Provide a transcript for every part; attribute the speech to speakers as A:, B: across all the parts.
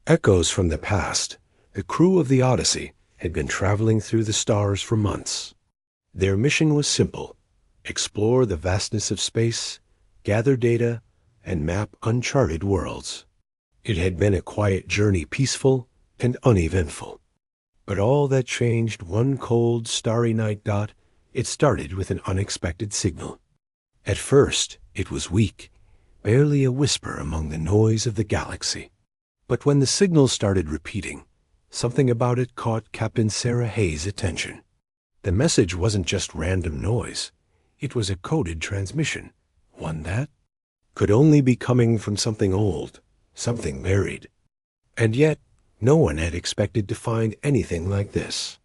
A: Echoes from the past. The crew of the Odyssey had been traveling through the stars for months. Their mission was simple: explore the vastness of space, gather data, and map uncharted worlds. It had been a quiet journey, peaceful and uneventful. But all that changed one cold, starry night. It started with an unexpected signal. At first, it was weak, barely a whisper among the noise of the galaxy. But when the signal started repeating, something about it caught Captain Sarah Hayes' attention. The message wasn't just random noise. It was a coded transmission, one that could only be coming from something old, something buried. And yet, no one had expected to find anything like this.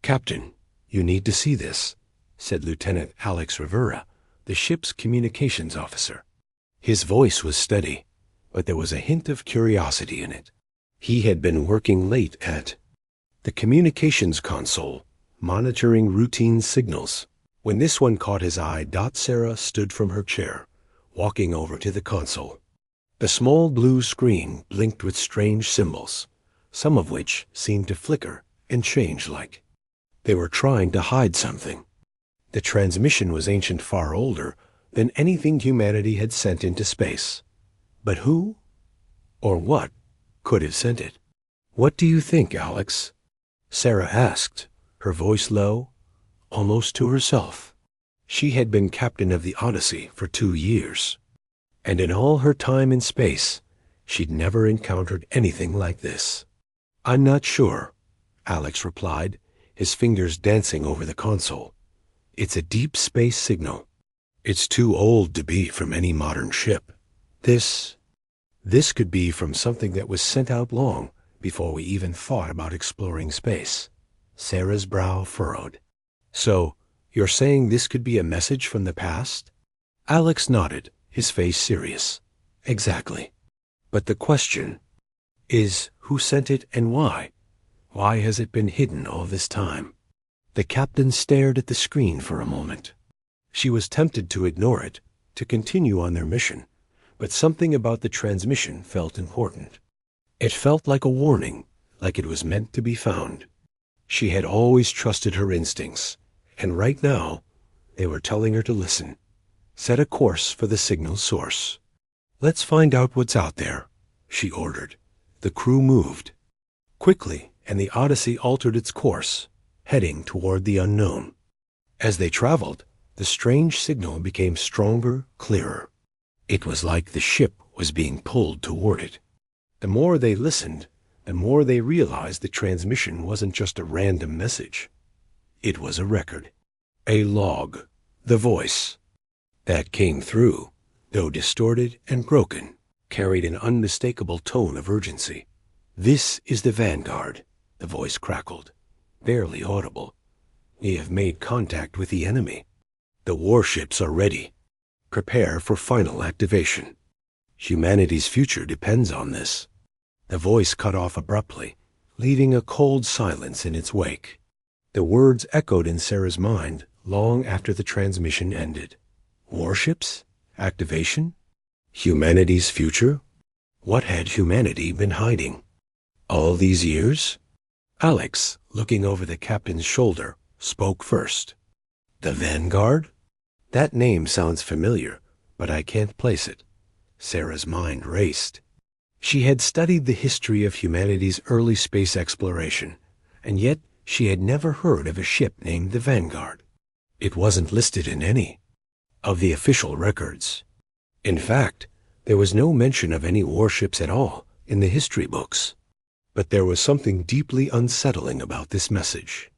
A: "Captain, you need to see this," said Lieutenant Alex Rivera, the ship's communications officer. His voice was steady, but there was a hint of curiosity in it. He had been working late at the communications console, monitoring routine signals. When this one caught his eye, Sarah stood from her chair, walking over to the console. The small blue screen blinked with strange symbols, some of which seemed to flicker and change like they were trying to hide something. The transmission was ancient, far older than anything humanity had sent into space. But who or what could have sent it? "What do you think, Alex?" Sarah asked, her voice low, almost to herself. She had been captain of the Odyssey for 2 years, and in all her time in space, she'd never encountered anything like this. "I'm not sure," Alex replied, his fingers dancing over the console. "It's a deep space signal. It's too old to be from any modern ship. This could be from something that was sent out long before we even thought about exploring space." Sarah's brow furrowed. "So, you're saying this could be a message from the past?" Alex nodded, his face serious. "Exactly. But the question is, who sent it and why? Why has it been hidden all this time?" The captain stared at the screen for a moment. She was tempted to ignore it, to continue on their mission, but something about the transmission felt important. It felt like a warning, like it was meant to be found. She had always trusted her instincts, and right now, they were telling her to listen. Set a course for the signal source. "Let's find out what's out there," she ordered. The crew moved quickly, and the Odyssey altered its course, heading toward the unknown. As they traveled, the strange signal became stronger, clearer. It was like the ship was being pulled toward it. The more they listened, the more they realized the transmission wasn't just a random message. It was a record, a log, the voice that came through, though distorted and broken, carried an unmistakable tone of urgency. "This is the Vanguard," the voice crackled, barely audible. "We have made contact with the enemy. The warships are ready. Prepare for final activation. Humanity's future depends on this." The voice cut off abruptly, leaving a cold silence in its wake. The words echoed in Sarah's mind long after the transmission ended. Warships? Activation? Humanity's future? What had humanity been hiding all these years? Alex, looking over the captain's shoulder, spoke first. "The Vanguard? That name sounds familiar, but I can't place it." Sarah's mind raced. She had studied the history of humanity's early space exploration, and yet she had never heard of a ship named the Vanguard. It wasn't listed in any of the official records. In fact, there was no mention of any warships at all in the history books. But there was something deeply unsettling about this message.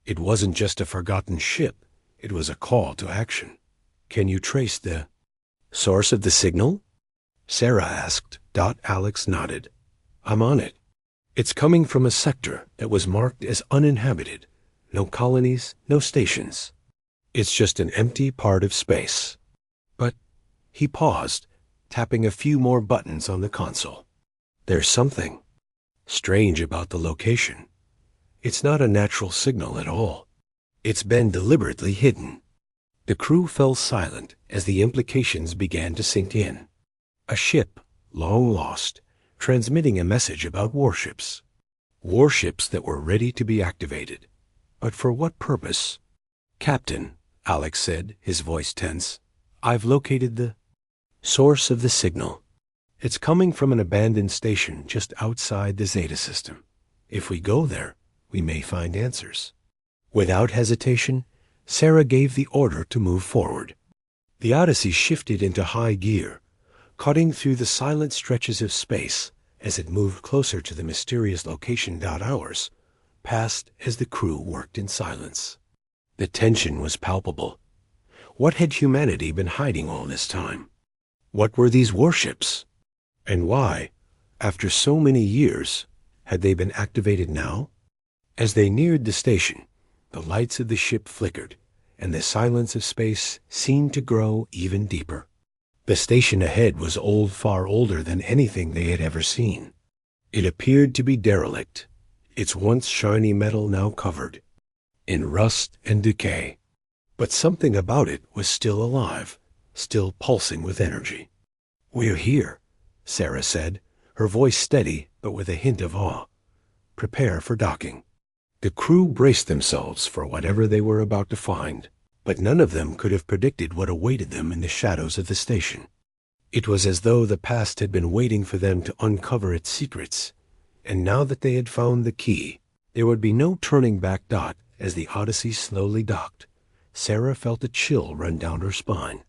A: It wasn't just a forgotten ship, it was a call to action. "Can you trace the source of the signal?" Sarah asked. Alex nodded. "I'm on it. It's coming from a sector that was marked as uninhabited. No colonies, no stations. It's just an empty part of space." But he paused, tapping a few more buttons on the console. "There's something strange about the location. It's not a natural signal at all. It's been deliberately hidden." The crew fell silent as the implications began to sink in. A ship, long lost, transmitting a message about warships. Warships that were ready to be activated. But for what purpose? "Captain," Alex said, his voice tense, "I've located the source of the signal. It's coming from an abandoned station just outside the Zeta system. If we go there, we may find answers." Without hesitation, Sarah gave the order to move forward. The Odyssey shifted into high gear, cutting through the silent stretches of space as it moved closer to the mysterious location. Hours passed as the crew worked in silence. The tension was palpable. What had humanity been hiding all this time? What were these warships? And why, after so many years, had they been activated now? As they neared the station, the lights of the ship flickered, and the silence of space seemed to grow even deeper. The station ahead was old, far older than anything they had ever seen. It appeared to be derelict, its once shiny metal now covered in rust and decay. But something about it was still alive, still pulsing with energy. "We're here," Sarah said, her voice steady but with a hint of awe. "Prepare for docking." The crew braced themselves for whatever they were about to find, but none of them could have predicted what awaited them in the shadows of the station. It was as though the past had been waiting for them to uncover its secrets, and now that they had found the key, there would be no turning back. As the Odyssey slowly docked, Sarah felt a chill run down her spine.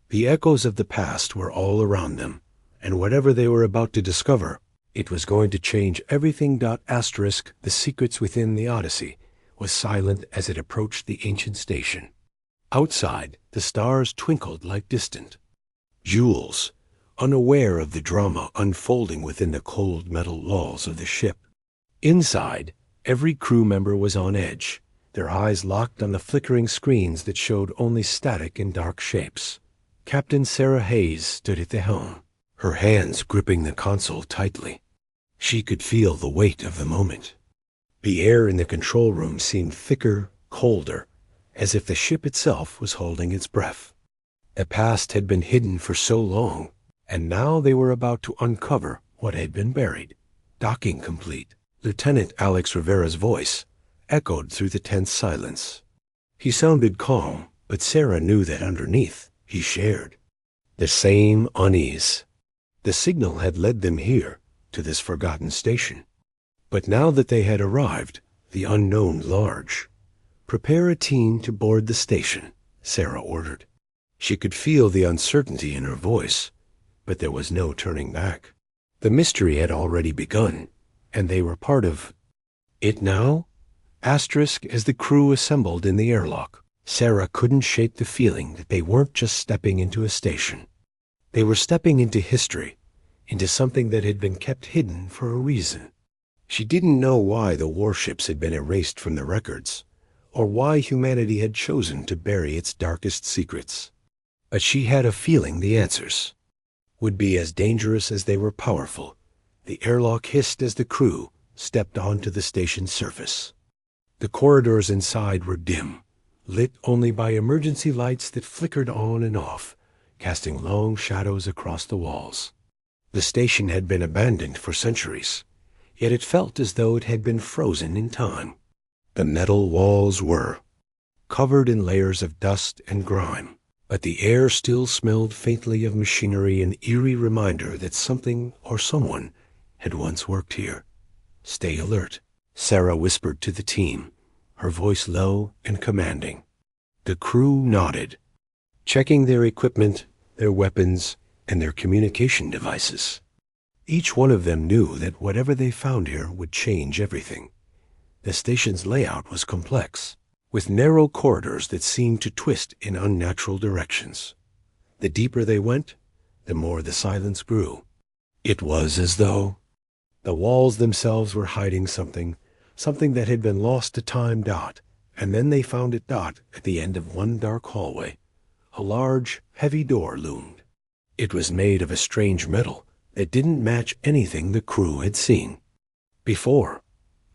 A: The echoes of the past were all around them, and whatever they were about to discover, it was going to change everything. The secrets within the Odyssey was silent as it approached the ancient station. Outside, the stars twinkled like distant jewels, unaware of the drama unfolding within the cold metal walls of the ship. Inside, every crew member was on edge, their eyes locked on the flickering screens that showed only static and dark shapes. Captain Sarah Hayes stood at the helm, her hands gripping the console tightly. She could feel the weight of the moment. The air in the control room seemed thicker, colder, as if the ship itself was holding its breath. The past had been hidden for so long, and now they were about to uncover what had been buried. "Docking complete." Lieutenant Alex Rivera's voice echoed through the tense silence. He sounded calm, but Sarah knew that underneath he shared the same unease. The signal had led them here, to this forgotten station. But now that they had arrived, the unknown large. "Prepare a team to board the station," Sarah ordered. She could feel the uncertainty in her voice, but there was no turning back. The mystery had already begun, and they were part of it now. As the crew assembled in the airlock, Sarah couldn't shake the feeling that they weren't just stepping into a station. They were stepping into history, into something that had been kept hidden for a reason. She didn't know why the warships had been erased from the records, or why humanity had chosen to bury its darkest secrets. But she had a feeling the answers would be as dangerous as they were powerful. The airlock hissed as the crew stepped onto the station's surface. The corridors inside were dim, lit only by emergency lights that flickered on and off, casting long shadows across the walls. The station had been abandoned for centuries, yet it felt as though it had been frozen in time. The metal walls were covered in layers of dust and grime, but the air still smelled faintly of machinery, an eerie reminder that something or someone had once worked here. "Stay alert," Sarah whispered to the team, her voice low and commanding. The crew nodded, checking their equipment, their weapons, and their communication devices. Each one of them knew that whatever they found here would change everything. The station's layout was complex, with narrow corridors that seemed to twist in unnatural directions. The deeper they went, the more the silence grew. It was as though the walls themselves were hiding something that had been lost to time. And then they found it. At the end of one dark hallway, a large, heavy door loomed. It was made of a strange metal that didn't match anything the crew had seen before.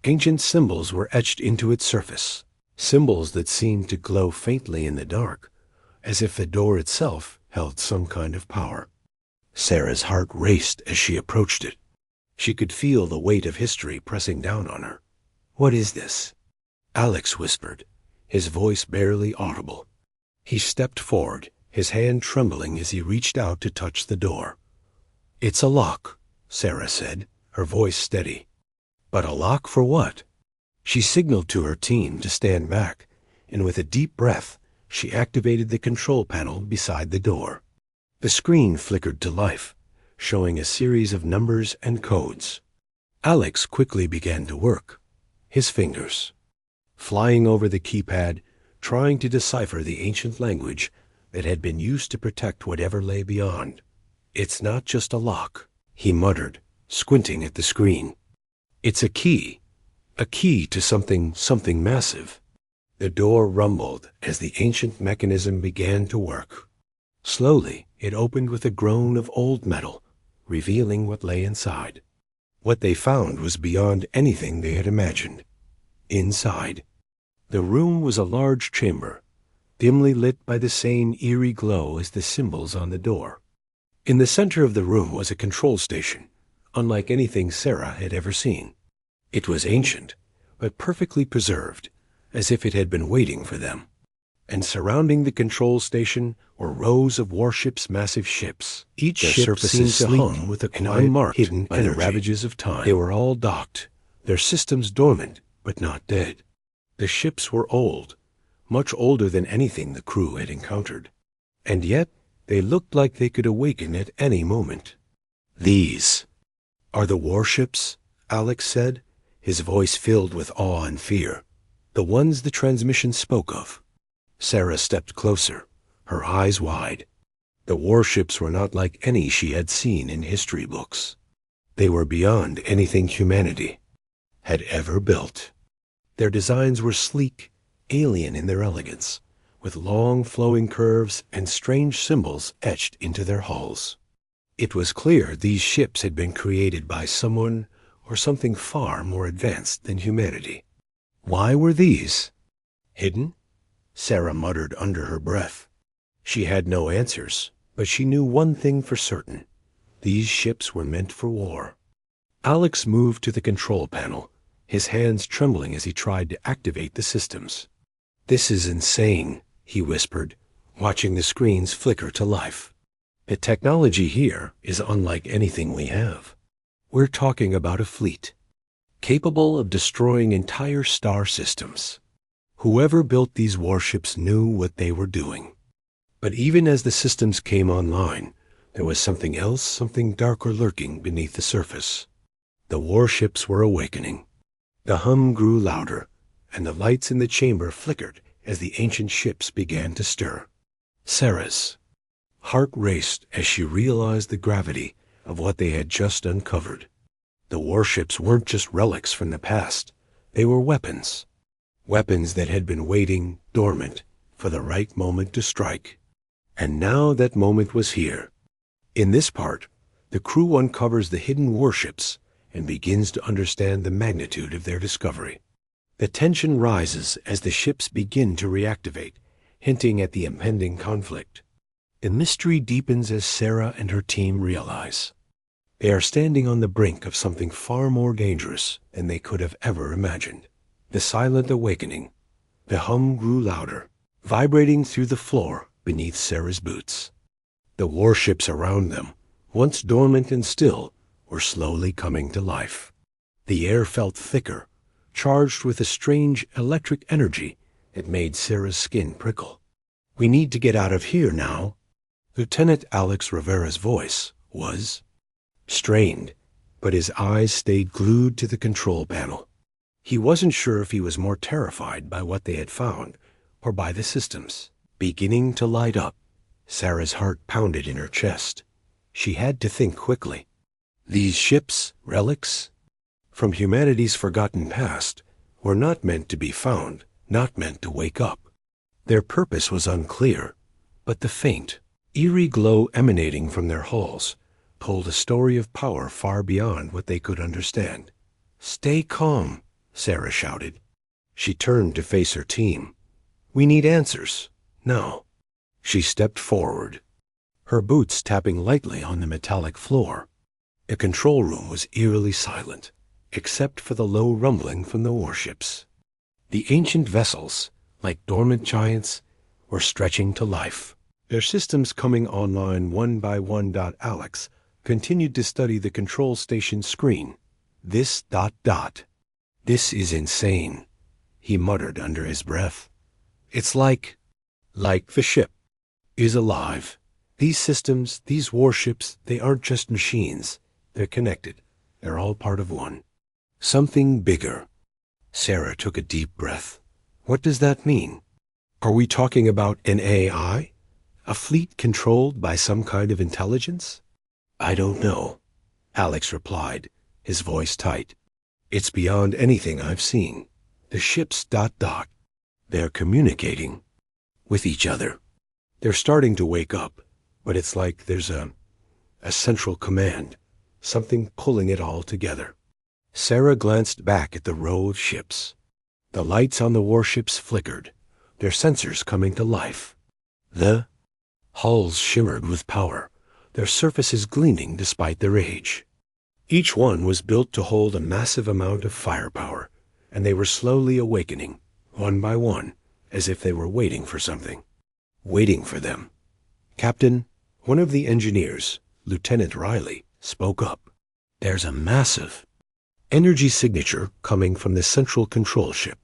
A: Ancient symbols were etched into its surface, symbols that seemed to glow faintly in the dark, as if the door itself held some kind of power. Sarah's heart raced as she approached it. She could feel the weight of history pressing down on her. "What is this?" Alex whispered, his voice barely audible. He stepped forward, his hand trembling as he reached out to touch the door. "It's a lock," Sarah said, her voice steady. "But a lock for what?" She signaled to her team to stand back, and with a deep breath, she activated the control panel beside the door. The screen flickered to life, showing a series of numbers and codes. Alex quickly began to work, his fingers flying over the keypad, trying to decipher the ancient language that had been used to protect whatever lay beyond. "It's not just a lock," he muttered, squinting at the screen. "It's a key to something massive." The door rumbled as the ancient mechanism began to work. Slowly, it opened with a groan of old metal, revealing what lay inside. What they found was beyond anything they had imagined. Inside, the room was a large chamber, dimly lit by the same eerie glow as the symbols on the door. In the center of the room was a control station, unlike anything Sarah had ever seen. It was ancient, but perfectly preserved, as if it had been waiting for them. And surrounding the control station were rows of Warships' massive ships. Each ship seemed to hum with a quiet, unmarked, hidden by the ravages of time. They were all docked, their systems dormant, but not dead. The ships were old, much older than anything the crew had encountered. And yet, they looked like they could awaken at any moment. "These are the Warships," Alex said, his voice filled with awe and fear. "The ones the transmission spoke of." Sarah stepped closer, her eyes wide. The Warships were not like any she had seen in history books. They were beyond anything humanity had ever built. Their designs were sleek, alien in their elegance, with long flowing curves and strange symbols etched into their hulls. It was clear these ships had been created by someone or something far more advanced than humanity. Why were these hidden? Sarah muttered under her breath. She had no answers, but she knew one thing for certain. These ships were meant for war. Alex moved to the control panel, his hands trembling as he tried to activate the systems. "This is insane," he whispered, watching the screens flicker to life. "The technology here is unlike anything we have. We're talking about a fleet, capable of destroying entire star systems. Whoever built these warships knew what they were doing." But even as the systems came online, there was something else, something darker lurking beneath the surface. The warships were awakening. The hum grew louder, and the lights in the chamber flickered as the ancient ships began to stir. Sarah's heart raced as she realized the gravity of what they had just uncovered. The warships weren't just relics from the past. They were weapons. Weapons that had been waiting, dormant, for the right moment to strike. And now that moment was here. In this part, the crew uncovers the hidden warships and begins to understand the magnitude of their discovery. The tension rises as the ships begin to reactivate, hinting at the impending conflict. The mystery deepens as Sarah and her team realize they are standing on the brink of something far more dangerous than they could have ever imagined. The silent awakening. The hum grew louder, vibrating through the floor beneath Sarah's boots. The warships around them, once dormant and still, were slowly coming to life. The air felt thicker, charged with a strange electric energy that made Sarah's skin prickle. "We need to get out of here now." Lieutenant Alex Rivera's voice was strained, but his eyes stayed glued to the control panel. He wasn't sure if he was more terrified by what they had found or by the systems beginning to light up. Sarah's heart pounded in her chest. She had to think quickly. These ships, relics from humanity's forgotten past, were not meant to be found, not meant to wake up. Their purpose was unclear, but the faint, eerie glow emanating from their hulls told a story of power far beyond what they could understand. "Stay calm," Sarah shouted. She turned to face her team. "We need answers, now." She stepped forward, her boots tapping lightly on the metallic floor. The control room was eerily silent, except for the low rumbling from the warships. The ancient vessels, like dormant giants, were stretching to life, their systems coming online one by one. Alex continued to study the control station screen. This ... This is insane, he muttered under his breath. It's like the ship is alive. These systems, these warships, they aren't just machines. They're connected. They're all part of one. Something bigger. Sarah took a deep breath. What does that mean? Are we talking about an AI? A fleet controlled by some kind of intelligence? I don't know, Alex replied, his voice tight. It's beyond anything I've seen. The ships ... They're communicating with each other. They're starting to wake up, but it's like there's a central command, something pulling it all together. Sarah glanced back at the row of ships. The lights on the warships flickered, their sensors coming to life. The hulls shimmered with power, their surfaces gleaming despite their age. Each one was built to hold a massive amount of firepower, and they were slowly awakening, one by one, as if they were waiting for something. Waiting for them. Captain, one of the engineers, Lieutenant Riley, spoke up. There's a massive energy signature coming from the central control ship.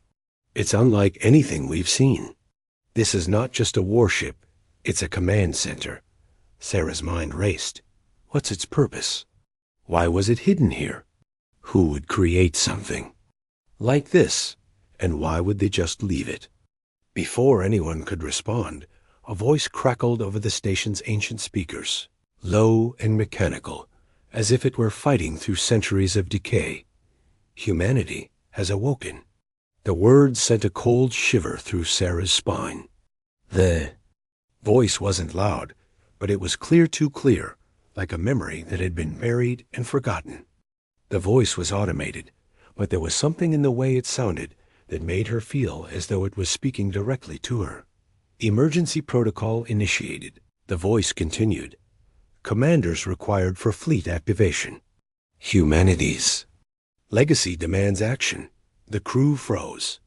A: It's unlike anything we've seen. This is not just a warship, it's a command center. Sarah's mind raced. What's its purpose? Why was it hidden here? Who would create something like this, and why would they just leave it? Before anyone could respond, a voice crackled over the station's ancient speakers, low and mechanical, as if it were fighting through centuries of decay. Humanity has awoken. The words sent a cold shiver through Sarah's spine. The voice wasn't loud, but it was clear, too clear, like a memory that had been buried and forgotten. The voice was automated, but there was something in the way it sounded that made her feel as though it was speaking directly to her. Emergency protocol initiated. The voice continued. Commanders required for fleet activation. Humanity's legacy demands action. The crew froze.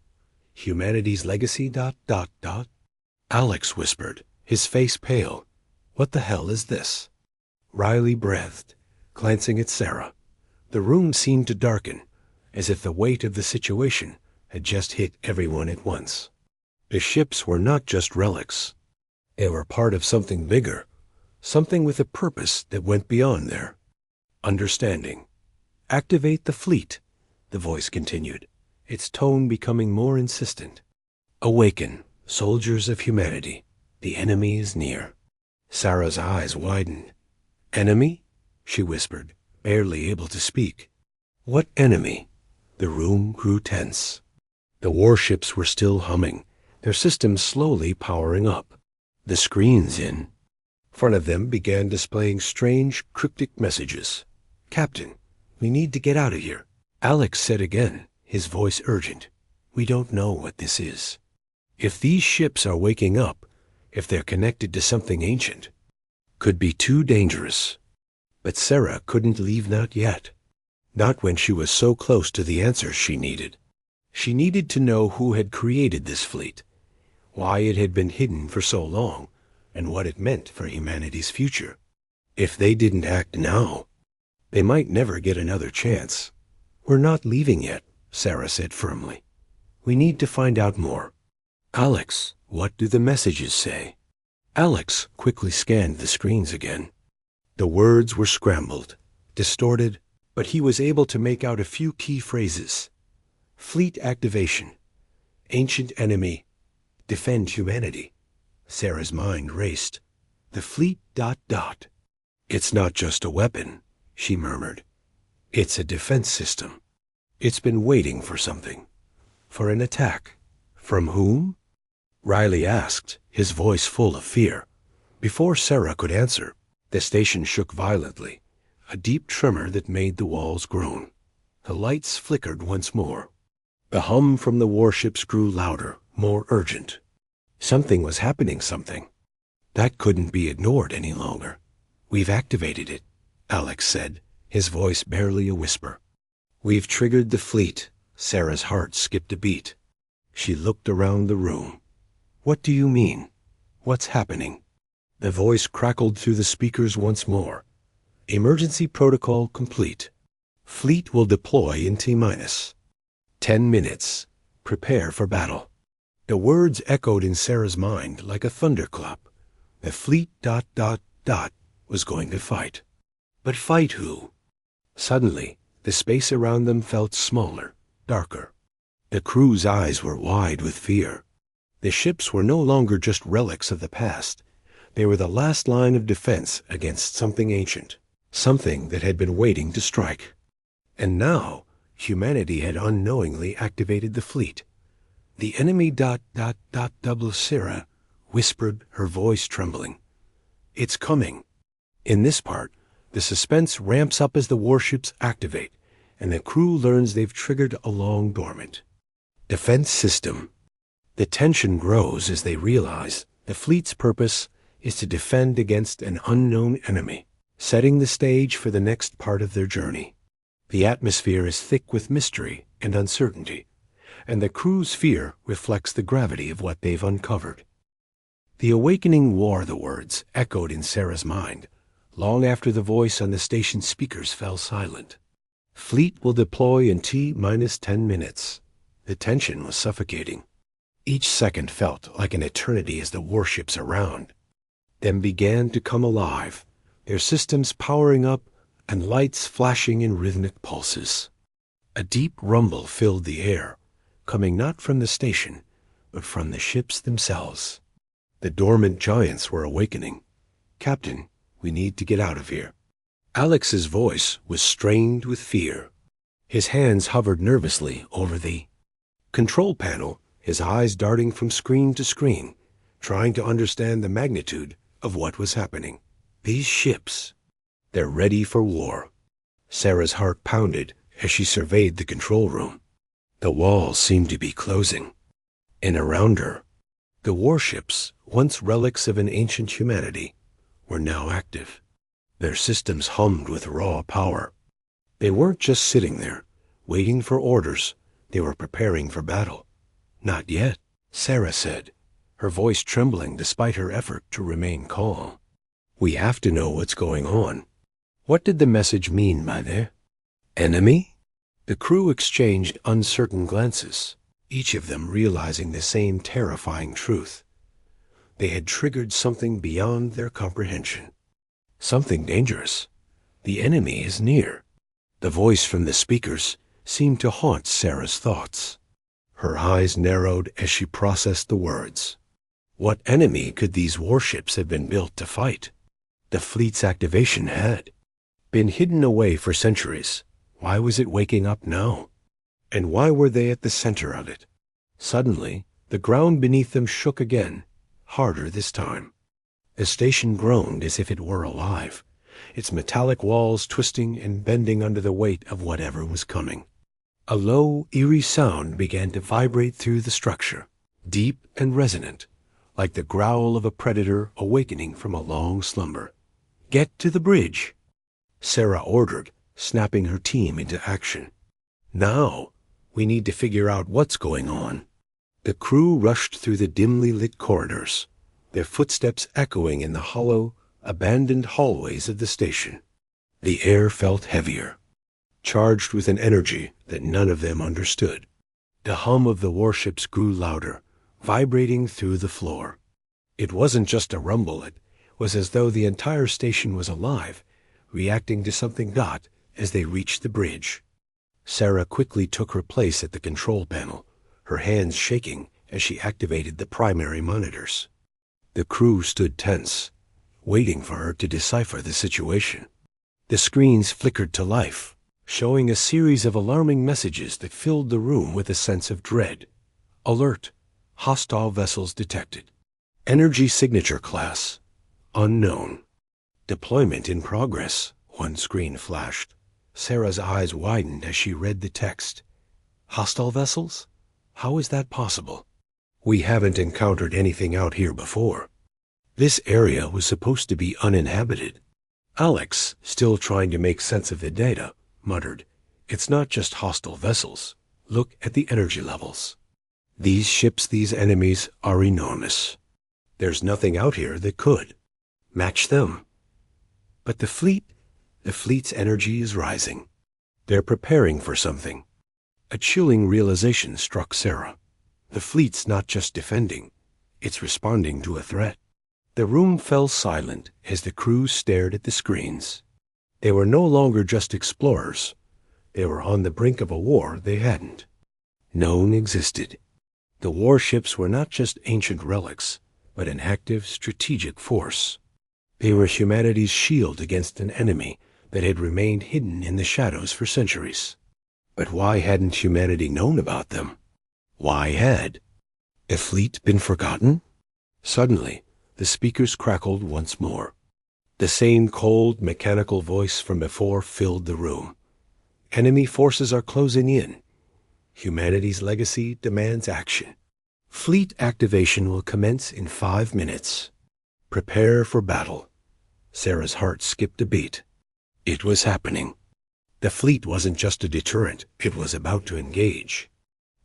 A: Humanity's legacy ... Alex whispered, his face pale. What the hell is this? Riley breathed, glancing at Sarah. The room seemed to darken, as if the weight of the situation had just hit everyone at once. The ships were not just relics. They were part of something bigger, something with a purpose that went beyond their understanding. Activate the fleet, the voice continued, its tone becoming more insistent. Awaken, soldiers of humanity. The enemy is near. Sarah's eyes widened. Enemy? She whispered, barely able to speak. What enemy? The room grew tense. The warships were still humming, their systems slowly powering up. The screens in front of them began displaying strange, cryptic messages. Captain, we need to get out of here. Alex said again, his voice urgent. We don't know what this is. If these ships are waking up, if they're connected to something ancient, could be too dangerous. But Sarah couldn't leave, not yet. Not when she was so close to the answers she needed. She needed to know who had created this fleet, why it had been hidden for so long, and what it meant for humanity's future. If they didn't act now, they might never get another chance. We're not leaving yet, Sarah said firmly. We need to find out more. Alex, what do the messages say? Alex quickly scanned the screens again. The words were scrambled, distorted, but he was able to make out a few key phrases. Fleet activation. Ancient enemy. Defend humanity. Sarah's mind raced. The fleet ... It's not just a weapon, she murmured. It's a defense system. It's been waiting for something. For an attack. From whom? Riley asked, his voice full of fear. Before Sarah could answer, the station shook violently, a deep tremor that made the walls groan. The lights flickered once more. The hum from the warships grew louder, more urgent. Something was happening, something. That couldn't be ignored any longer. We've activated it, Alex said, his voice barely a whisper. "We've triggered the fleet." Sarah's heart skipped a beat. She looked around the room. "What do you mean? What's happening?" The voice crackled through the speakers once more. "Emergency protocol complete. Fleet will deploy in T-minus 10 minutes. Prepare for battle." The words echoed in Sarah's mind like a thunderclap. The fleet ... was going to fight. But fight who? Suddenly, the space around them felt smaller, darker. The crew's eyes were wide with fear. The ships were no longer just relics of the past. They were the last line of defense against something ancient, something that had been waiting to strike. And now, humanity had unknowingly activated the fleet. "The enemy ... double Sarah," whispered, her voice trembling. "It's coming." In this part, the suspense ramps up as the warships activate, and the crew learns they've triggered a long dormant defense system. The tension grows as they realize the fleet's purpose is to defend against an unknown enemy, setting the stage for the next part of their journey. The atmosphere is thick with mystery and uncertainty, and the crew's fear reflects the gravity of what they've uncovered. The awakening war, the words, echoed in Sarah's mind, long after the voice on the station speakers fell silent. "Fleet will deploy in T-minus 10 minutes. The tension was suffocating. Each second felt like an eternity as the warships around them began to come alive, their systems powering up and lights flashing in rhythmic pulses. A deep rumble filled the air, coming not from the station, but from the ships themselves. The dormant giants were awakening. "Captain, we need to get out of here." Alex's voice was strained with fear. His hands hovered nervously over the control panel, his eyes darting from screen to screen, trying to understand the magnitude of what was happening. These ships, they're ready for war. Sarah's heart pounded as she surveyed the control room. The walls seemed to be closing, and around her, the warships, once relics of an ancient humanity, were now active. Their systems hummed with raw power. They weren't just sitting there, waiting for orders. They were preparing for battle. "Not yet," Sarah said, her voice trembling despite her effort to remain calm. "We have to know what's going on." What did the message mean by their enemy? The crew exchanged uncertain glances, each of them realizing the same terrifying truth. They had triggered something beyond their comprehension. Something dangerous. The enemy is near. The voice from the speakers seemed to haunt Sarah's thoughts. Her eyes narrowed as she processed the words. What enemy could these warships have been built to fight? The fleet's activation had been hidden away for centuries. Why was it waking up now? And why were they at the center of it? Suddenly, the ground beneath them shook again, harder this time. The station groaned as if it were alive, its metallic walls twisting and bending under the weight of whatever was coming. A low, eerie sound began to vibrate through the structure, deep and resonant, like the growl of a predator awakening from a long slumber. "Get to the bridge," Sarah ordered, snapping her team into action. "Now, we need to figure out what's going on." The crew rushed through the dimly lit corridors, their footsteps echoing in the hollow, abandoned hallways of the station. The air felt heavier, charged with an energy that none of them understood. The hum of the warships grew louder, vibrating through the floor. It wasn't just a rumble, it was as though the entire station was alive, reacting to something as they reached the bridge. Sarah quickly took her place at the control panel, her hands shaking as she activated the primary monitors. The crew stood tense, waiting for her to decipher the situation. The screens flickered to life, showing a series of alarming messages that filled the room with a sense of dread. Alert! Hostile vessels detected. Energy signature class unknown. Deployment in progress, one screen flashed. Sarah's eyes widened as she read the text. Hostile vessels? How is that possible? We haven't encountered anything out here before. This area was supposed to be uninhabited. Alex, still trying to make sense of the data, muttered, "It's not just hostile vessels. Look at the energy levels. These ships, these enemies, are enormous. There's nothing out here that could match them. But the fleet's energy is rising. They're preparing for something." A chilling realization struck Sarah. The fleet's not just defending, it's responding to a threat. The room fell silent as the crew stared at the screens. They were no longer just explorers. They were on the brink of a war they hadn't known existed. The warships were not just ancient relics, but an active strategic force. They were humanity's shield against an enemy that had remained hidden in the shadows for centuries. But why hadn't humanity known about them? Why had a fleet been forgotten? Suddenly, the speakers crackled once more. The same cold, mechanical voice from before filled the room. "Enemy forces are closing in. Humanity's legacy demands action. Fleet activation will commence in 5 minutes. Prepare for battle." Sarah's heart skipped a beat. It was happening. The fleet wasn't just a deterrent, it was about to engage.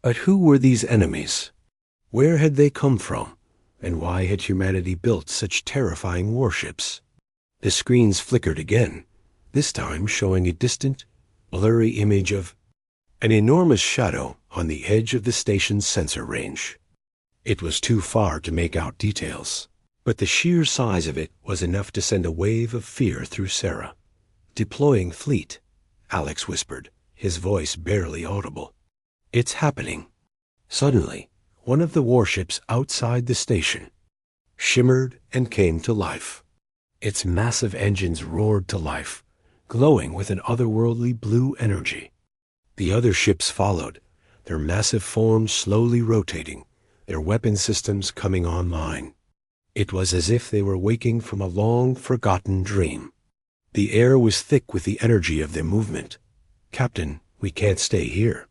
A: But who were these enemies? Where had they come from? And why had humanity built such terrifying warships? The screens flickered again, this time showing a distant, blurry image of an enormous shadow on the edge of the station's sensor range. It was too far to make out details, but the sheer size of it was enough to send a wave of fear through Sarah. "Deploying fleet," Alex whispered, his voice barely audible. "It's happening." Suddenly, one of the warships outside the station shimmered and came to life. Its massive engines roared to life, glowing with an otherworldly blue energy. The other ships followed, their massive forms slowly rotating, their weapon systems coming online. It was as if they were waking from a long-forgotten dream. The air was thick with the energy of their movement. "Captain, we can't stay here."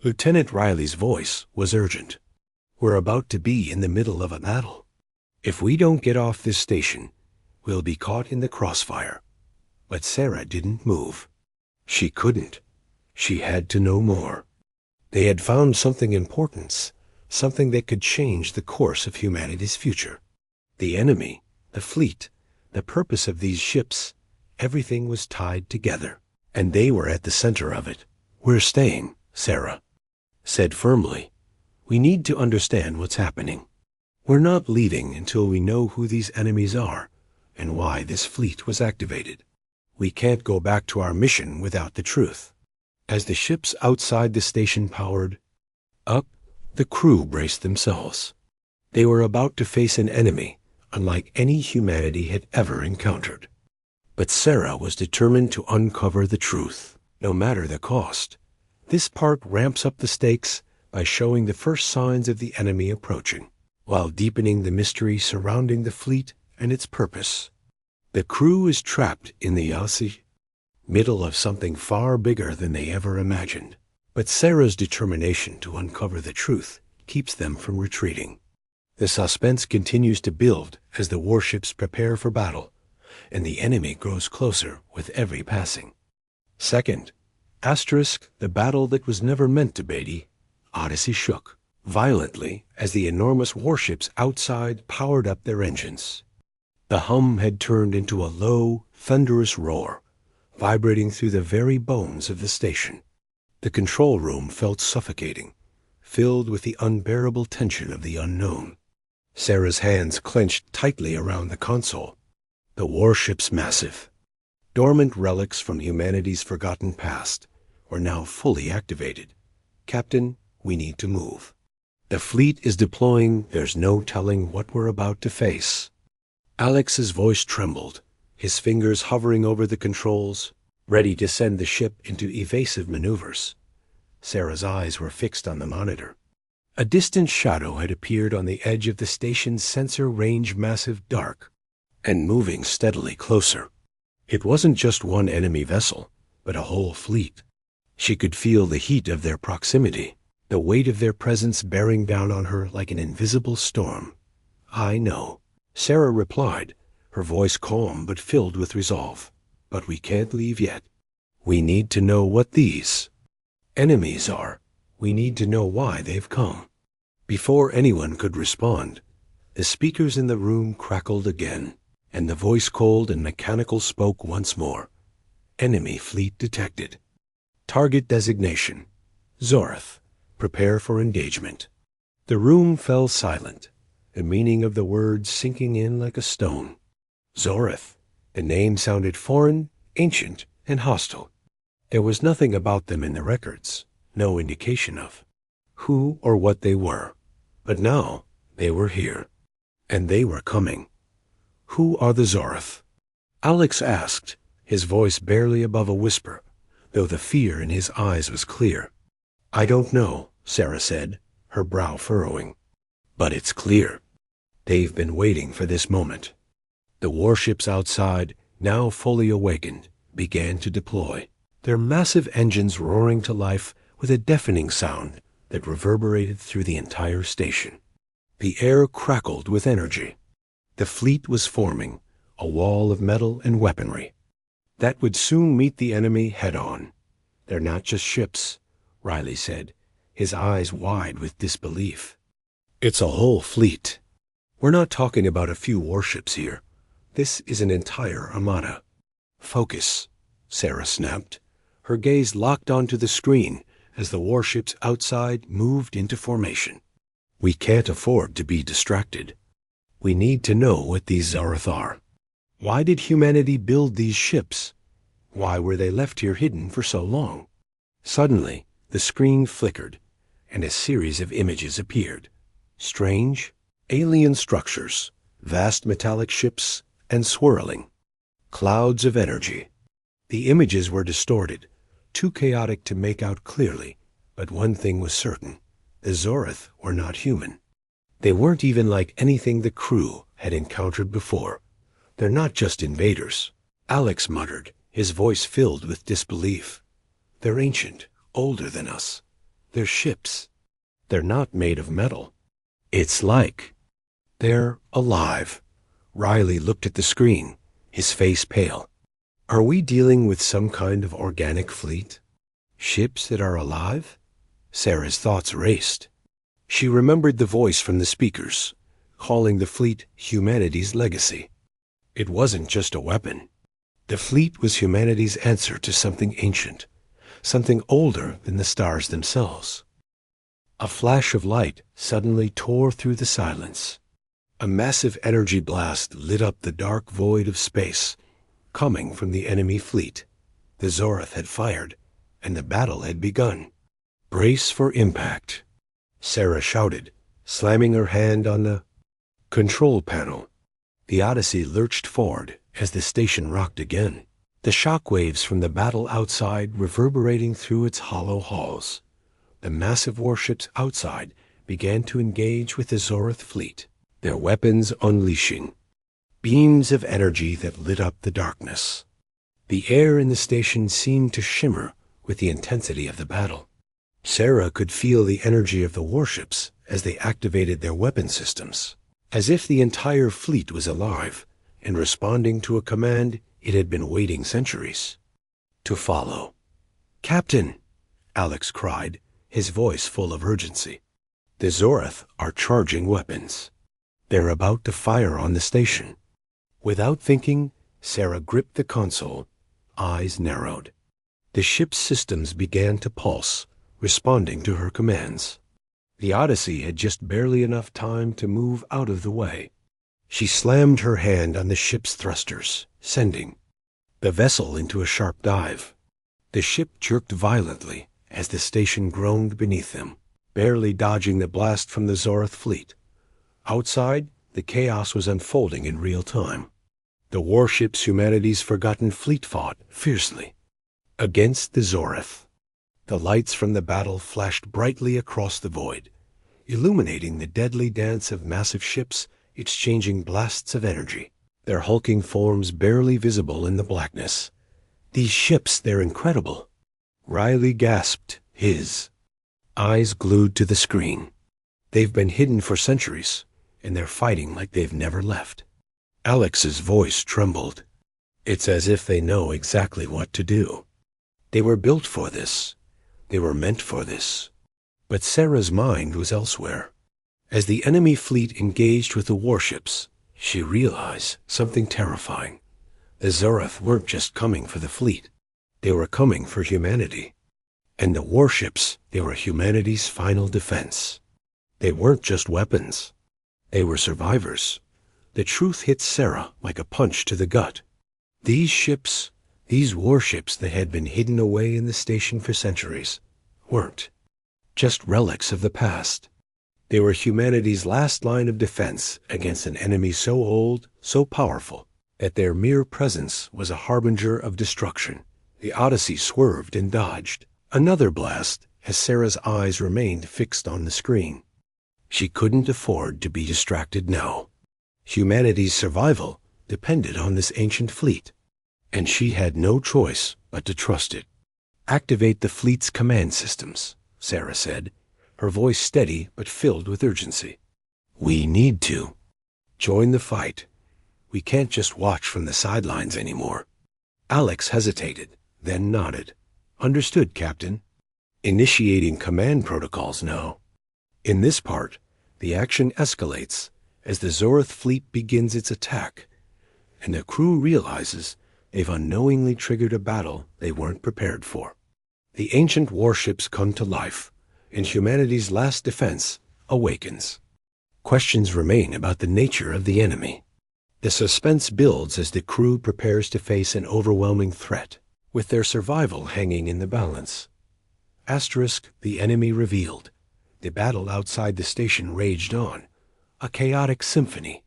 A: Lieutenant Riley's voice was urgent. "We're about to be in the middle of a battle. If we don't get off this station, we'll be caught in the crossfire." But Sarah didn't move. She couldn't. She had to know more. They had found something important, something that could change the course of humanity's future. The enemy, the fleet, the purpose of these ships, everything was tied together, and they were at the center of it. "We're staying," Sarah said firmly. "We need to understand what's happening. We're not leaving until we know who these enemies are and why this fleet was activated. We can't go back to our mission without the truth." As the ships outside the station powered up, the crew braced themselves. They were about to face an enemy unlike any humanity had ever encountered. But Sarah was determined to uncover the truth, no matter the cost. This part ramps up the stakes by showing the first signs of the enemy approaching, while deepening the mystery surrounding the fleet and its purpose. The crew is trapped in the middle of something far bigger than they ever imagined. But Sarah's determination to uncover the truth keeps them from retreating. The suspense continues to build as the warships prepare for battle, and the enemy grows closer with every passing second. The battle that was never meant to be. Odyssey shook violently as the enormous warships outside powered up their engines. The hum had turned into a low, thunderous roar, vibrating through the very bones of the station. The control room felt suffocating, filled with the unbearable tension of the unknown. Sarah's hands clenched tightly around the console. The warship's massive, dormant relics from humanity's forgotten past were now fully activated. "Captain, we need to move. The fleet is deploying. There's no telling what we're about to face." Alex's voice trembled, his fingers hovering over the controls, ready to send the ship into evasive maneuvers. Sarah's eyes were fixed on the monitor. A distant shadow had appeared on the edge of the station's sensor range, massive, dark, and moving steadily closer. It wasn't just one enemy vessel, but a whole fleet. She could feel the heat of their proximity, the weight of their presence bearing down on her like an invisible storm. "I know," Sarah replied, her voice calm but filled with resolve. "But we can't leave yet. We need to know what these enemies are. We need to know why they've come." Before anyone could respond, the speakers in the room crackled again, and the voice cold and mechanical spoke once more. "Enemy fleet detected. Target designation: Zorth. Prepare for engagement." The room fell silent, the meaning of the words sinking in like a stone. Zorth. The name sounded foreign, ancient, and hostile. There was nothing about them in the records, no indication of who or what they were. But now they were here, and they were coming. "Who are the Zorth?" Alex asked, his voice barely above a whisper, though the fear in his eyes was clear. "I don't know," Sarah said, her brow furrowing. "But it's clear. They've been waiting for this moment." The warships outside, now fully awakened, began to deploy, their massive engines roaring to life with a deafening sound that reverberated through the entire station. The air crackled with energy. The fleet was forming, a wall of metal and weaponry that would soon meet the enemy head-on. "They're not just ships," Riley said, his eyes wide with disbelief. "It's a whole fleet. We're not talking about a few warships here. This is an entire armada." "Focus," Sarah snapped, her gaze locked onto the screen as the warships outside moved into formation. "We can't afford to be distracted. We need to know what these Zorth are. Why did humanity build these ships? Why were they left here hidden for so long?" Suddenly, the screen flickered, and a series of images appeared. Strange, alien structures, vast metallic ships, and swirling clouds of energy. The images were distorted, too chaotic to make out clearly, but one thing was certain: the Zorth were not human. They weren't even like anything the crew had encountered before. "They're not just invaders," Alex muttered, his voice filled with disbelief. "They're ancient, older than us. They're ships. They're not made of metal. It's like they're alive." Riley looked at the screen, his face pale. "Are we dealing with some kind of organic fleet? Ships that are alive?" Sarah's thoughts raced. She remembered the voice from the speakers, calling the fleet humanity's legacy. It wasn't just a weapon. The fleet was humanity's answer to something ancient, something older than the stars themselves. A flash of light suddenly tore through the silence. A massive energy blast lit up the dark void of space, coming from the enemy fleet. The Zorth had fired, and the battle had begun. "Brace for impact," Sarah shouted, slamming her hand on the control panel. The Odyssey lurched forward as the station rocked again, the shock waves from the battle outside reverberating through its hollow halls. The massive warships outside began to engage with the Zorth fleet, their weapons unleashing beams of energy that lit up the darkness. The air in the station seemed to shimmer with the intensity of the battle. Sarah could feel the energy of the warships as they activated their weapon systems, as if the entire fleet was alive and responding to a command it had been waiting centuries to follow. "Captain!" Alex cried, his voice full of urgency. "The Zorth are charging weapons. They're about to fire on the station." Without thinking, Sarah gripped the console, eyes narrowed. The ship's systems began to pulse, responding to her commands. The Odyssey had just barely enough time to move out of the way. She slammed her hand on the ship's thrusters, sending the vessel into a sharp dive. The ship jerked violently as the station groaned beneath them, barely dodging the blast from the Zorth fleet. Outside, the chaos was unfolding in real time. The warships humanity's forgotten fleet fought fiercely against the Zorth. The lights from the battle flashed brightly across the void, illuminating the deadly dance of massive ships exchanging blasts of energy, their hulking forms barely visible in the blackness. "These ships, they're incredible," Riley gasped, his eyes glued to the screen. "They've been hidden for centuries, and they're fighting like they've never left." Alex's voice trembled. It's as if they know exactly what to do. They were built for this. They were meant for this. But Sarah's mind was elsewhere. As the enemy fleet engaged with the warships, she realized something terrifying. The Zoroth weren't just coming for the fleet. They were coming for humanity. And the warships, they were humanity's final defense. They weren't just weapons. They were survivors. The truth hit Sarah like a punch to the gut. These ships, these warships that had been hidden away in the station for centuries, weren't just relics of the past. They were humanity's last line of defense against an enemy so old, so powerful, that their mere presence was a harbinger of destruction. The Odyssey swerved and dodged. Another blast as Sarah's eyes remained fixed on the screen. She couldn't afford to be distracted now. Humanity's survival depended on this ancient fleet, and she had no choice but to trust it. Activate the fleet's command systems, Sarah said, her voice steady but filled with urgency. We need to. Join the fight. We can't just watch from the sidelines anymore. Alex hesitated, then nodded. Understood, Captain. Initiating command protocols now. In this part, the action escalates as the Zoroth fleet begins its attack, and the crew realizes they've unknowingly triggered a battle they weren't prepared for. The ancient warships come to life, and humanity's last defense awakens. Questions remain about the nature of the enemy. The suspense builds as the crew prepares to face an overwhelming threat, with their survival hanging in the balance. Asterisk, the enemy revealed. The battle outside the station raged on, a chaotic symphony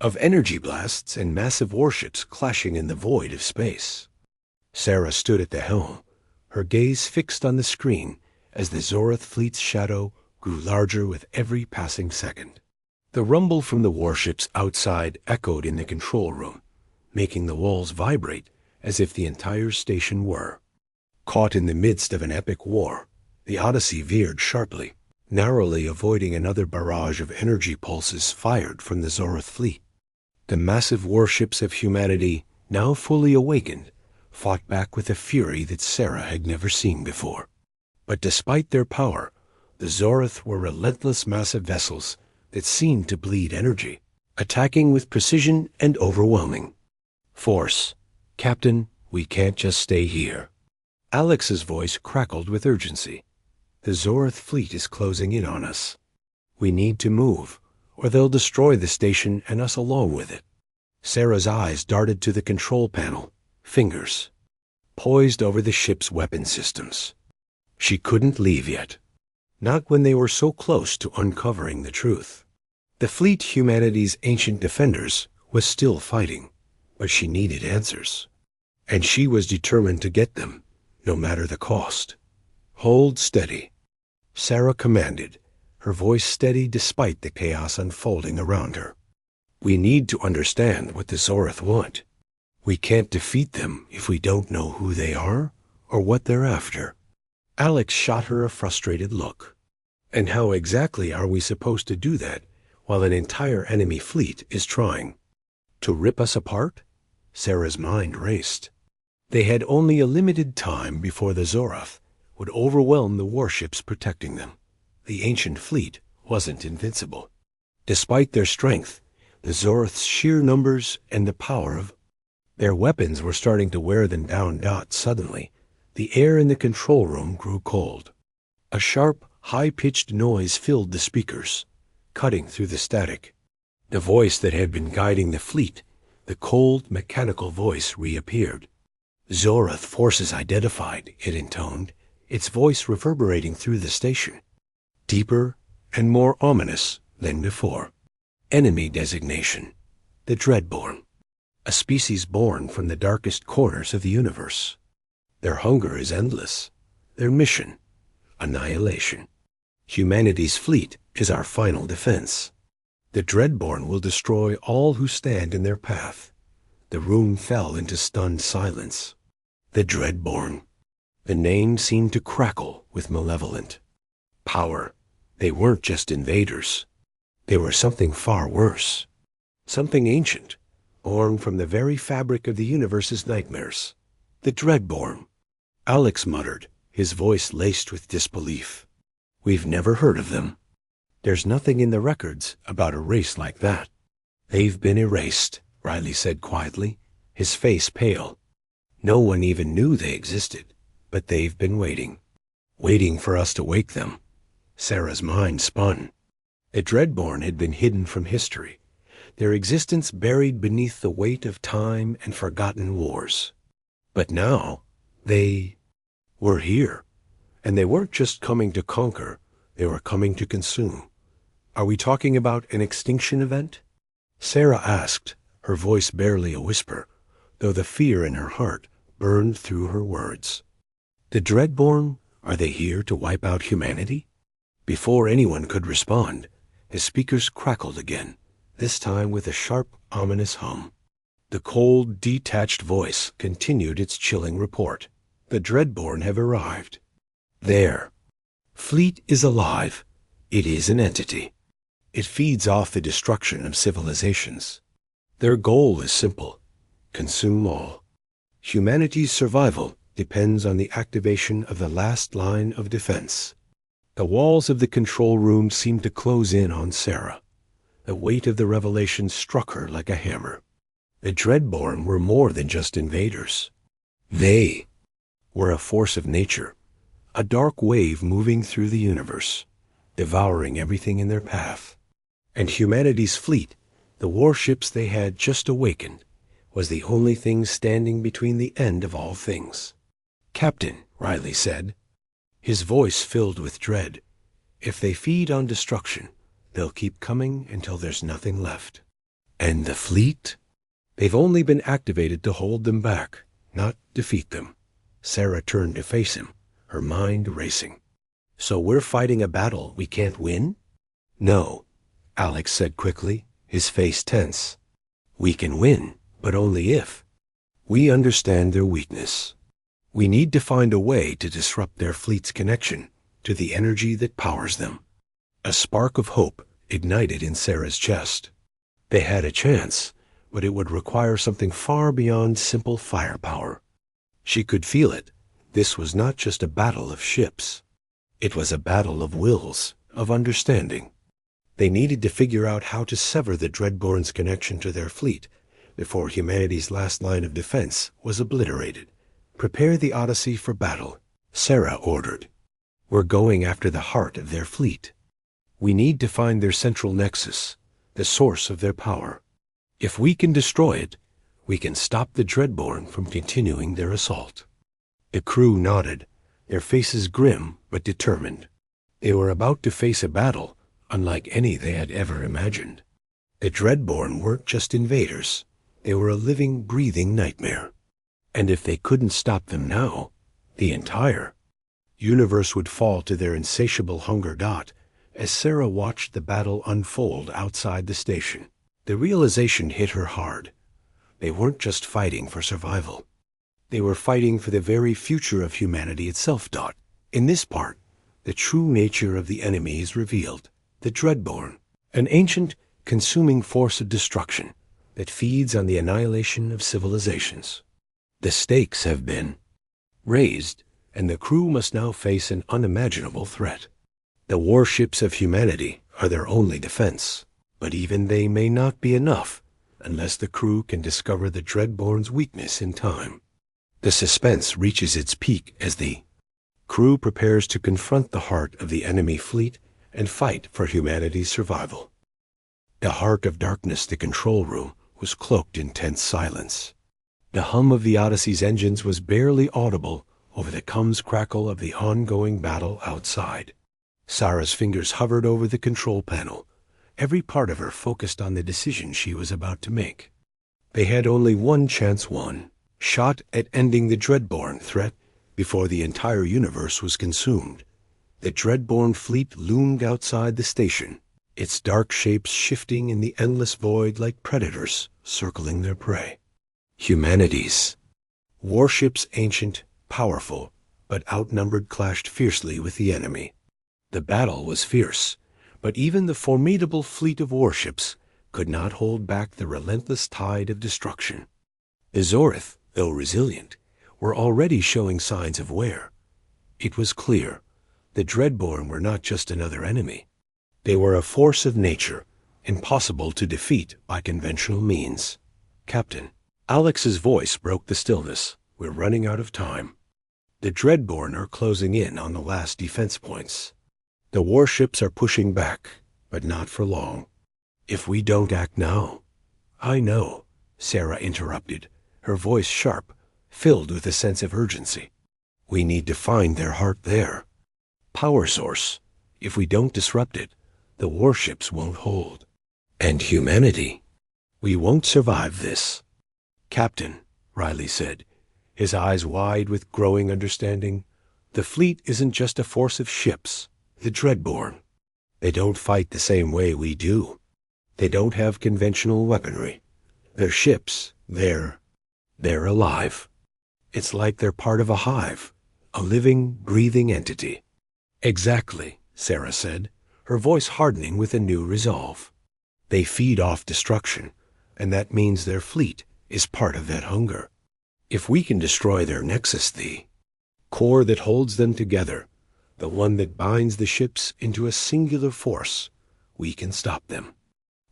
A: of energy blasts and massive warships clashing in the void of space. Sarah stood at the helm, her gaze fixed on the screen as the Zoroth fleet's shadow grew larger with every passing second. The rumble from the warships outside echoed in the control room, making the walls vibrate as if the entire station were. Caught in the midst of an epic war, the Odyssey veered sharply, narrowly avoiding another barrage of energy pulses fired from the Zoroth fleet. The massive warships of humanity, now fully awakened, fought back with a fury that Sarah had never seen before. But despite their power, the Zoroth were relentless massive vessels that seemed to bleed energy, attacking with precision and overwhelming force. Captain, we can't just stay here. Alex's voice crackled with urgency. The Zoroth fleet is closing in on us. We need to move, or they'll destroy the station and us along with it. Sarah's eyes darted to the control panel, fingers poised over the ship's weapon systems. She couldn't leave yet, not when they were so close to uncovering the truth. The fleet humanity's ancient defenders was still fighting, but she needed answers, and she was determined to get them, no matter the cost. Hold steady, Sarah commanded, her voice steady despite the chaos unfolding around her. We need to understand what the Zoroth want. We can't defeat them if we don't know who they are or what they're after. Alex shot her a frustrated look. And how exactly are we supposed to do that while an entire enemy fleet is trying to rip us apart? Sarah's mind raced. They had only a limited time before the Zoroth would overwhelm the warships protecting them. The ancient fleet wasn't invincible. Despite their strength, the Zoroth's sheer numbers and the power of their weapons were starting to wear them down. Suddenly, the air in the control room grew cold. A sharp, high-pitched noise filled the speakers, cutting through the static. The voice that had been guiding the fleet, the cold, mechanical voice, reappeared. Zoroth forces identified, it intoned, its voice reverberating through the station, deeper and more ominous than before. Enemy designation, the Dreadborn, a species born from the darkest corners of the universe. Their hunger is endless, their mission, annihilation. Humanity's fleet is our final defense. The Dreadborn will destroy all who stand in their path. The room fell into stunned silence. The Dreadborn. The name seemed to crackle with malevolent power. They weren't just invaders. They were something far worse. Something ancient, born from the very fabric of the universe's nightmares. The Dreadborn. Alex muttered, his voice laced with disbelief. We've never heard of them. There's nothing in the records about a race like that. They've been erased, Riley said quietly, his face pale. No one even knew they existed, but they've been waiting. Waiting for us to wake them. Sarah's mind spun. The Dreadborn had been hidden from history, their existence buried beneath the weight of time and forgotten wars. But now, they were here, and they weren't just coming to conquer, they were coming to consume. Are we talking about an extinction event? Sarah asked, her voice barely a whisper, though the fear in her heart burned through her words. The Dreadborn, are they here to wipe out humanity? Before anyone could respond, his speakers crackled again, this time with a sharp, ominous hum. The cold, detached voice continued its chilling report. The Dreadborn have arrived. Their fleet is alive. It is an entity. It feeds off the destruction of civilizations. Their goal is simple: consume all. Humanity's survival depends on the activation of the last line of defense. The walls of the control room seemed to close in on Sarah. The weight of the revelation struck her like a hammer. The Dreadborn were more than just invaders. They were a force of nature, a dark wave moving through the universe, devouring everything in their path. And humanity's fleet, the warships they had just awakened, was the only thing standing between the end of all things. Captain, Riley said, his voice filled with dread, if they feed on destruction, they'll keep coming until there's nothing left. And the fleet? They've only been activated to hold them back, not defeat them. Sarah turned to face him, her mind racing. So we're fighting a battle we can't win? No, Alex said quickly, his face tense. We can win, but only if we understand their weakness. We need to find a way to disrupt their fleet's connection to the energy that powers them. A spark of hope ignited in Sarah's chest. They had a chance, but it would require something far beyond simple firepower. She could feel it. This was not just a battle of ships. It was a battle of wills, of understanding. They needed to figure out how to sever the Dreadborn's connection to their fleet before humanity's last line of defense was obliterated. Prepare the Odyssey for battle, Sarah ordered. We're going after the heart of their fleet. We need to find their central nexus, the source of their power. If we can destroy it, we can stop the Dreadborn from continuing their assault. The crew nodded, their faces grim but determined. They were about to face a battle unlike any they had ever imagined. The Dreadborn weren't just invaders. They were a living, breathing nightmare. And if they couldn't stop them now, the entire universe would fall to their insatiable hunger. As Sarah watched the battle unfold outside the station, the realization hit her hard. They weren't just fighting for survival. They were fighting for the very future of humanity itself. In this part, the true nature of the enemy is revealed. The Dreadborn, an ancient, consuming force of destruction that feeds on the annihilation of civilizations. The stakes have been raised, and the crew must now face an unimaginable threat. The warships of humanity are their only defense, but even they may not be enough unless the crew can discover the Dreadborn's weakness in time. The suspense reaches its peak as the crew prepares to confront the heart of the enemy fleet and fight for humanity's survival. The heart of darkness, the control room, was cloaked in tense silence. The hum of the Odyssey's engines was barely audible over the crackle of the ongoing battle outside. Sarah's fingers hovered over the control panel, every part of her focused on the decision she was about to make. They had only one chance, one shot at ending the Dreadborn threat before the entire universe was consumed. The Dreadborn fleet loomed outside the station, its dark shapes shifting in the endless void like predators circling their prey. Humanity's warships, ancient, powerful, but outnumbered, clashed fiercely with the enemy. The battle was fierce, but even the formidable fleet of warships could not hold back the relentless tide of destruction. The Zorith, though resilient, were already showing signs of wear. It was clear the Dreadborn were not just another enemy. They were a force of nature, impossible to defeat by conventional means. "Captain," Alex's voice broke the stillness. "We're running out of time. The Dreadborn are closing in on the last defense points. The warships are pushing back, but not for long. If we don't act now—" "I know," Sarah interrupted, her voice sharp, filled with a sense of urgency. "We need to find their heart there. Power source. If we don't disrupt it, the warships won't hold. And humanity. We won't survive this." "Captain," Riley said, his eyes wide with growing understanding, "the fleet isn't just a force of ships. The Dreadborn. They don't fight the same way we do. They don't have conventional weaponry. Their ships, they're alive. It's like they're part of a hive, a living, breathing entity." "Exactly," Sarah said, her voice hardening with a new resolve. "They feed off destruction, and that means their fleet is part of that hunger. If we can destroy their nexus, the core that holds them together, the one that binds the ships into a singular force, we can stop them."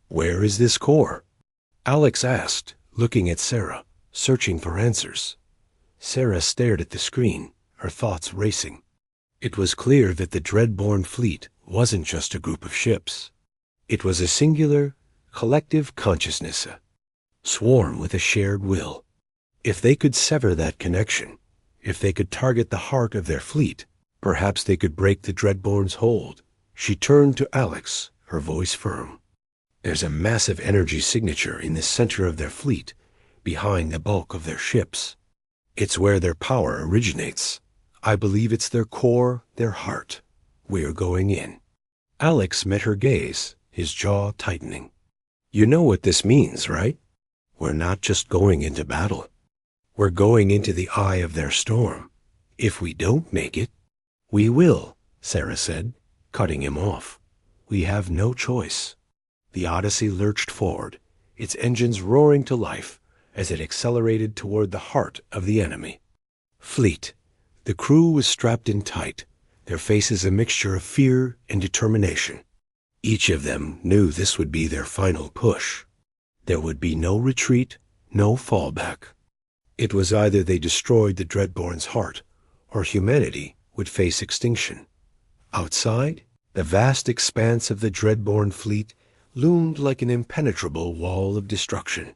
A: "Where is this core?" Alex asked, looking at Sarah, searching for answers. Sarah stared at the screen, her thoughts racing. It was clear that the Dreadborn fleet wasn't just a group of ships. It was a singular, collective consciousness, a swarm with a shared will. If they could sever that connection, if they could target the heart of their fleet, perhaps they could break the Dreadborn's hold. She turned to Alex, her voice firm. "There's a massive energy signature in the center of their fleet, behind the bulk of their ships. It's where their power originates. I believe it's their core, their heart. We're going in." Alex met her gaze, his jaw tightening. "You know what this means, right? We're not just going into battle. We're going into the eye of their storm. If we don't make it—" "We will," Sarah said, cutting him off. "We have no choice." The Odyssey lurched forward, its engines roaring to life as it accelerated toward the heart of the enemy. Fleet. The crew was strapped in tight, their faces a mixture of fear and determination. Each of them knew this would be their final push. There would be no retreat, no fallback. It was either they destroyed the Dreadborn's heart, or humanity would face extinction. Outside, the vast expanse of the Dreadborn fleet loomed like an impenetrable wall of destruction.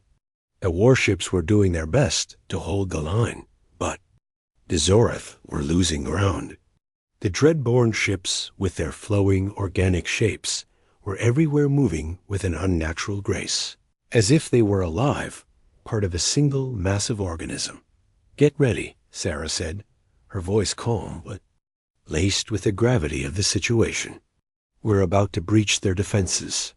A: The warships were doing their best to hold the line, but the Zorith were losing ground. The Dreadborn ships, with their flowing organic shapes, were everywhere moving with an unnatural grace, as if they were alive, part of a single massive organism. "Get ready," Sarah said, her voice calm but laced with the gravity of the situation. "We're about to breach their defenses."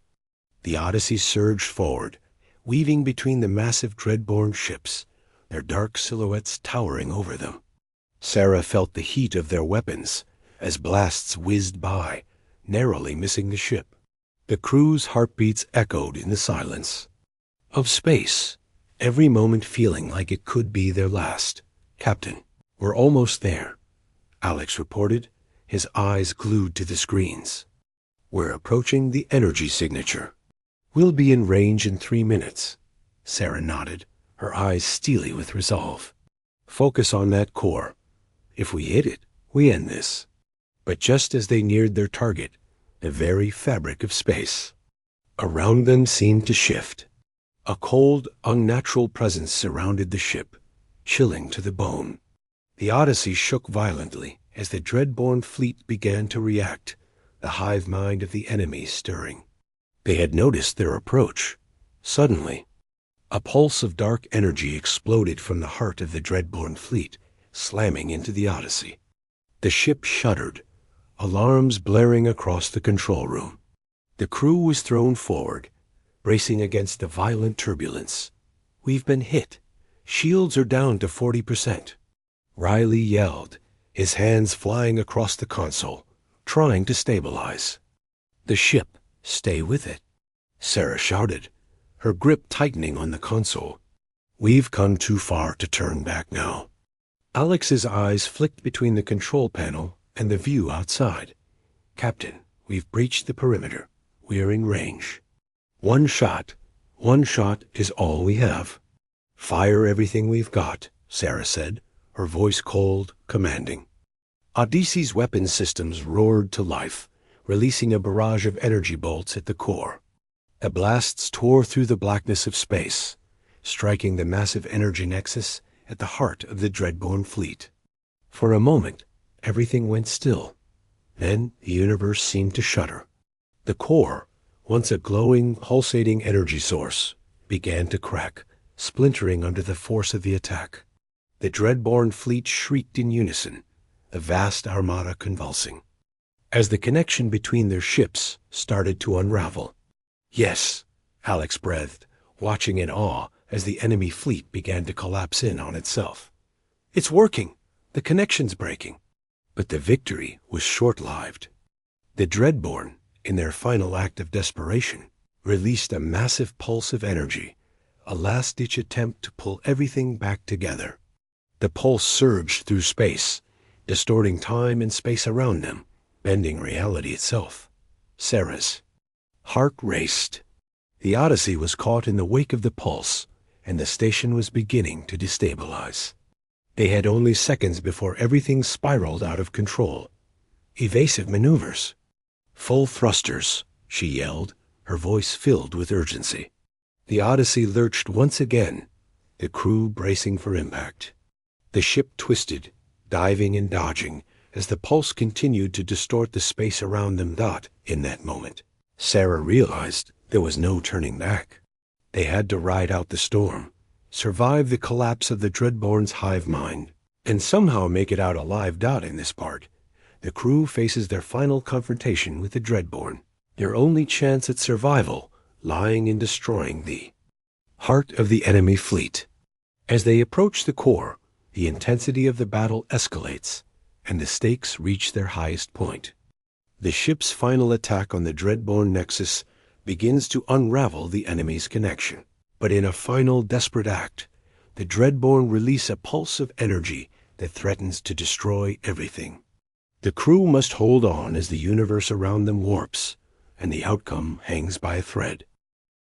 A: The Odyssey surged forward, weaving between the massive Dreadborn ships, their dark silhouettes towering over them. Sarah felt the heat of their weapons as blasts whizzed by, narrowly missing the ship. The crew's heartbeats echoed in the silence of space, every moment feeling like it could be their last. "Captain, we're almost there," Alex reported, his eyes glued to the screens. "We're approaching the energy signature. We'll be in range in 3 minutes." Sarah nodded, her eyes steely with resolve. "Focus on that core. If we hit it, we end this." But just as they neared their target, the very fabric of space around them seemed to shift. A cold, unnatural presence surrounded the ship, chilling to the bone. The Odyssey shook violently as the Dreadborn fleet began to react, the hive mind of the enemy stirring. They had noticed their approach. Suddenly, a pulse of dark energy exploded from the heart of the Dreadborn fleet, slamming into the Odyssey. The ship shuddered, alarms blaring across the control room. The crew was thrown forward, bracing against the violent turbulence. "We've been hit. Shields are down to 40%. Riley yelled, his hands flying across the console, trying to stabilize. "The ship, stay with it," Sarah shouted, her grip tightening on the console. We've come too far to turn back now. Alex's eyes flicked between the control panel and the view outside. Captain, we've breached the perimeter. We're in range. One shot is all we have. Fire everything we've got, Sarah said, her voice cold, commanding. Odysseus' weapon systems roared to life, releasing a barrage of energy bolts at the core. The blasts tore through the blackness of space, striking the massive energy nexus at the heart of the Dreadborn fleet. For a moment, everything went still. Then the universe seemed to shudder. The core, once a glowing, pulsating energy source, began to crack, splintering under the force of the attack. The Dreadborn fleet shrieked in unison, the vast armada convulsing, as the connection between their ships started to unravel. Yes, Alex breathed, watching in awe as the enemy fleet began to collapse in on itself. It's working. The connection's breaking. But the victory was short-lived. The Dreadborn, in their final act of desperation, released a massive pulse of energy, a last-ditch attempt to pull everything back together. The pulse surged through space, distorting time and space around them, bending reality itself. Sarah's heart raced. The Odyssey was caught in the wake of the pulse, and the station was beginning to destabilize. They had only seconds before everything spiraled out of control. Evasive maneuvers. Full thrusters, she yelled, her voice filled with urgency. The Odyssey lurched once again, the crew bracing for impact. The ship twisted, diving and dodging, as the pulse continued to distort the space around them. In that moment, Sarah realized there was no turning back. They had to ride out the storm, survive the collapse of the Dreadborn's hive mind, and somehow make it out alive. In this part, the crew faces their final confrontation with the Dreadborn, their only chance at survival lying in destroying the heart of the enemy fleet. As they approach the core, the intensity of the battle escalates, and the stakes reach their highest point. The ship's final attack on the Dreadborn nexus begins to unravel the enemy's connection. But in a final desperate act, the Dreadborn release a pulse of energy that threatens to destroy everything. The crew must hold on as the universe around them warps, and the outcome hangs by a thread.